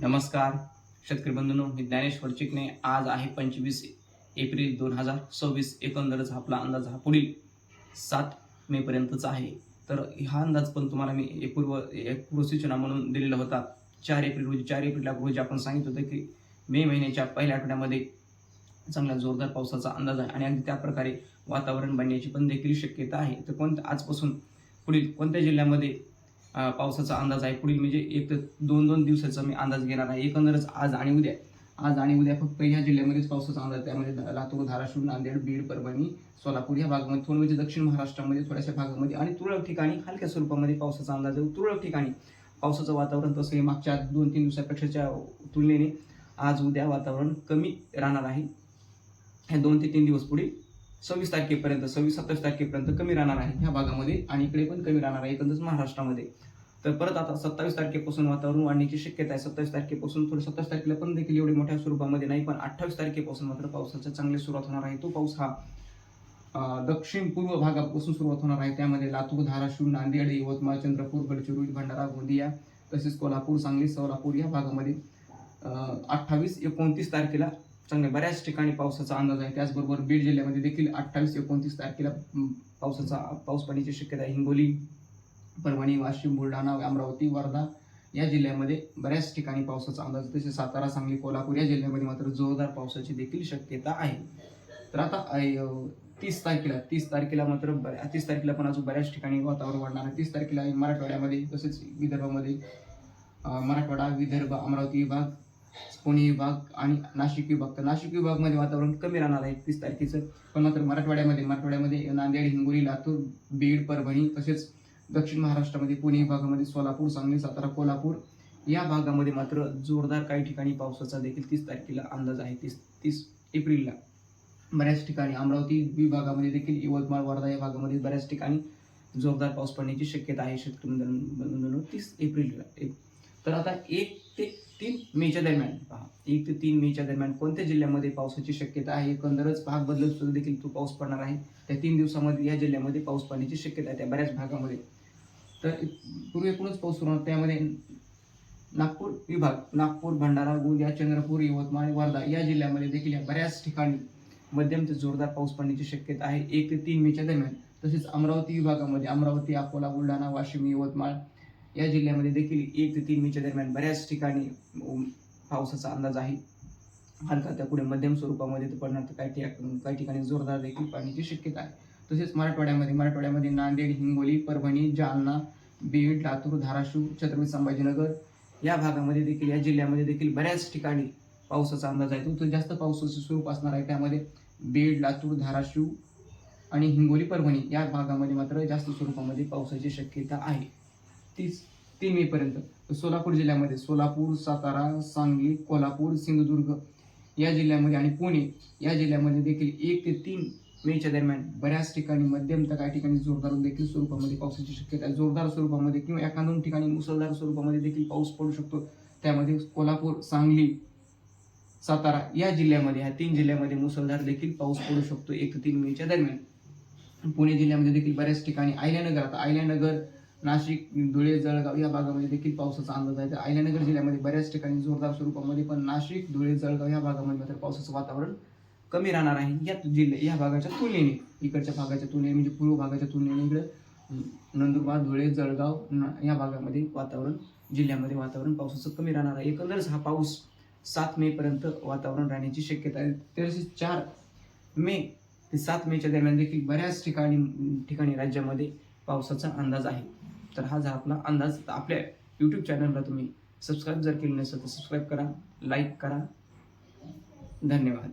नमस्कार शेतकरी बंधूंनो, मी ज्ञानेश्वर चिकणे. आज आहे 25 एप्रिल 2026. एकंदरच आपला अंदाज हा पुढील 7 मे पर्यंतचा आहे. तर हा अंदाज पण तुम्हाला मी एक पूर्वसूचना म्हणून दिलेला होता 4 एप्रिल रोजी. 4 एप्रिल रोजी आपण सांगितलं होतं की मे महिन्याच्या पहिल्या आठवड्यामध्ये चांगला जोरदार पावसाचा अंदाज आहे आणि अगदी त्या प्रकारे वातावरण बनण्याची पण देखील शक्यता आहे. तर आजपासून पुढील कोणत्या जिल्ह्यामध्ये पावसाचा अंदाज आहे पुढील म्हणजे 1 ते 2 दिवसाचा मी अंदाज घेणार आहे. एकंदरच आज आणि उद्या फक्त ह्या जिल्ह्यामध्येच पावसाचा अंदाज. त्यामध्ये लातूर, धाराशिव, नांदेड, बीड, परभणी, सोलापूर या भागामध्ये, थोडं म्हणजे दक्षिण महाराष्ट्रामध्ये थोड्याशा भागामध्ये आणि तुरळक ठिकाणी हलक्या स्वरूपामध्ये पावसाचा अंदाज आहे. तुरळक ठिकाणी पावसाचं वातावरण तसं हे मागच्या 2-3 दिवसापेक्षाच्या तुलनेने आज उद्या वातावरण कमी राहणार आहे. हे 2 ते 3 दिवस पुढे 26 तारखेपर्यंत 26-27 तारखेपर्यंत कमी राहणार आहे ह्या भागामध्ये आणि इकडे पण कमी राहणार आहे एकंदरच महाराष्ट्रामध्ये. तर परत आता 27 तारखेपासून वातावरण वाढण्याची शक्यता आहे. 27 तारखेपासून थोडं 27 तारखेला पण देखील एवढे मोठ्या स्वरूपामध्ये नाही, पण 28 तारखेपासून मात्र पावसाची चांगली सुरुवात होणार आहे. तो पाऊस हा दक्षिण पूर्व भागापासून सुरुवात होणार आहे. त्यामध्ये लातूर, धाराशिव, नांदेड, यवतमाळ, चंद्रपूर, गडचिरोली, भंडारा, गोंदिया तसेच कोल्हापूर, सांगली, सोलापूर या भागामध्ये 28-29 तारखेला चांगल्या बऱ्याच ठिकाणी पावसाचा अंदाज आहे. त्याचबरोबर बीड जिल्ह्यामध्ये देखील 28-29 तारखेला पाऊस पडण्याची शक्यता आहे. हिंगोली, परभणी, वाशिम, बुलढाणा, अमरावती, वर्धा या जिल्ह्यामध्ये बऱ्याच ठिकाणी पावसाचा अंदाज. तसेच सातारा, सांगली, कोल्हापूर या जिल्ह्यामध्ये मात्र जोरदार पावसाची देखील शक्यता आहे. तर आता 30 तारखेला मात्र 30 तारखेला पण अजून बऱ्याच ठिकाणी वातावरण वाढणार आहे. 30 तारखेला मराठवाड्यामध्ये तसेच विदर्भामध्ये मराठवाडा, विदर्भ, अमरावती विभाग, पुणे विभाग आणि नाशिक विभाग. तर नाशिक विभागमध्ये वातावरण कमी राहणार आहे 30 तारखेचं. पण मात्र मराठवाड्यामध्ये नांदेड, हिंगोली, लातूर, बीड, परभणी तसेच दक्षिण महाराष्ट्रामध्ये पुणे विभागामध्ये सोलापूर, सांगली, सातारा, कोल्हापूर या भागामध्ये मात्र जोरदार काही ठिकाणी पावसाचा देखील 30 तारखेला अंदाज आहे. 30 एप्रिलला बऱ्याच ठिकाणी अमरावती विभागामध्ये देखील, यवतमाळ, वर्धा या भागामध्ये बऱ्याच ठिकाणी जोरदार पाऊस पडण्याची शक्यता आहे शेतकरी 30 एप्रिलला. तर आता 1 ते 3 मेच्या दरम्यान पहा, 1 ते 3 मेच्या दरम्यान कोणत्या जिल्ह्यामध्ये पावसाची शक्यता आहे. एकंदरच भाग बदलत सुद्धा देखील तो पाऊस पडणार आहे. त्या 3 दिवसामध्ये या जिल्ह्यामध्ये पाऊस पडण्याची शक्यता आहे त्या बऱ्याच भागामध्ये. तर पूर्वेकडूनच पाऊस सुरू होणार. त्यामध्ये नागपूर विभाग, नागपूर, भंडारा, गोंदिया, चंद्रपूर, यवतमाळ, वर्धा या जिल्ह्यामध्ये देखील या बऱ्याच ठिकाणी मध्यम ते जोरदार पाऊस पडण्याची शक्यता आहे 1 ते 3 मेच्या दरम्यान. तसेच अमरावती विभागामध्ये अमरावती, अकोला, बुलढाणा, वाशिम, यवतमाळ या जिल्ह्यामध्ये देखील 1 ते 3 मेच्या दरम्यान बऱ्याच ठिकाणी पावसाचा अंदाज आहे. हलका त्या पुढे मध्यम स्वरूपामध्ये पडणार, तर काही ठिकाणी जोरदार देखील पडण्याची शक्यता आहे. तसेच मराठवाड्यामध्ये नांदेड, हिंगोली, परभणी, जालना, बीड, लातूर, धाराशिव, छत्रपती संभाजीनगर या भागामध्ये देखील, या जिल्ह्यामध्ये देखील बऱ्याच ठिकाणी पावसाचा अंदाज आहे. तो जास्त पावसाचं स्वरूप असणार आहे. त्यामध्ये बीड, लातूर, धाराशिव आणि हिंगोली, परभणी या भागामध्ये मात्र जास्त स्वरूपामध्ये पावसाची शक्यता आहे 3 मे पर्यंत. सोलापूर जिल्ह्यामध्ये सोलापूर, सातारा, सांगली, कोल्हापूर, सिंधुदुर्ग या जिल्ह्यामध्ये आणि पुणे या जिल्ह्यामध्ये देखील 1 ते 3 मेच्या दरम्यान बऱ्याच ठिकाणी मध्यम तर काही ठिकाणी जोरदार देखील स्वरूपामध्ये पावसाची शक्यता आहे. जोरदार स्वरूपामध्ये किंवा एखाद्या ठिकाणी मुसळधार स्वरूपामध्ये देखील पाऊस पडू शकतो. त्यामध्ये कोल्हापूर, सांगली, सातारा या जिल्ह्यामध्ये, ह्या 3 जिल्ह्यामध्ये मुसळधार देखील पाऊस पडू शकतो 1 ते 3 मेच्या दरम्यान. पुणे जिल्ह्यामध्ये देखील बऱ्याच ठिकाणी अहिल्यानगर, नाशिक, धुळे, जळगाव या भागामध्ये देखील पावसाचा अंदाज आहे. तर अहिल्यानगर जिल्ह्यामध्ये बऱ्याच ठिकाणी जोरदार स्वरूपामध्ये, पण नाशिक, धुळे, जळगाव या भागामध्ये मात्र पावसाचं वातावरण कमी राहणार आहे. या भागाच्या तुलनेने, इकडच्या भागाच्या तुलनेने म्हणजे पूर्व भागाच्या तुलनेने इकडे नंदुरबार, धुळे, जळगाव या भागामध्ये जिल्ह्यामध्ये वातावरण पावसाचं कमी राहणार आहे. एकंदरच हा पाऊस 7 मे पर्यंत वातावरण राहण्याची शक्यता आहे. तसेच 4 मे ते 7 मेच्या दरम्यान देखील बऱ्याच ठिकाणी राज्यामध्ये पावसाचा अंदाज आहे. तर हा झाला आपला अंदाज. आपल्या YouTube चॅनलला तुम्ही सबस्क्राईब जर केलं नसेल तर सबस्क्राईब करा, लाईक करा. धन्यवाद.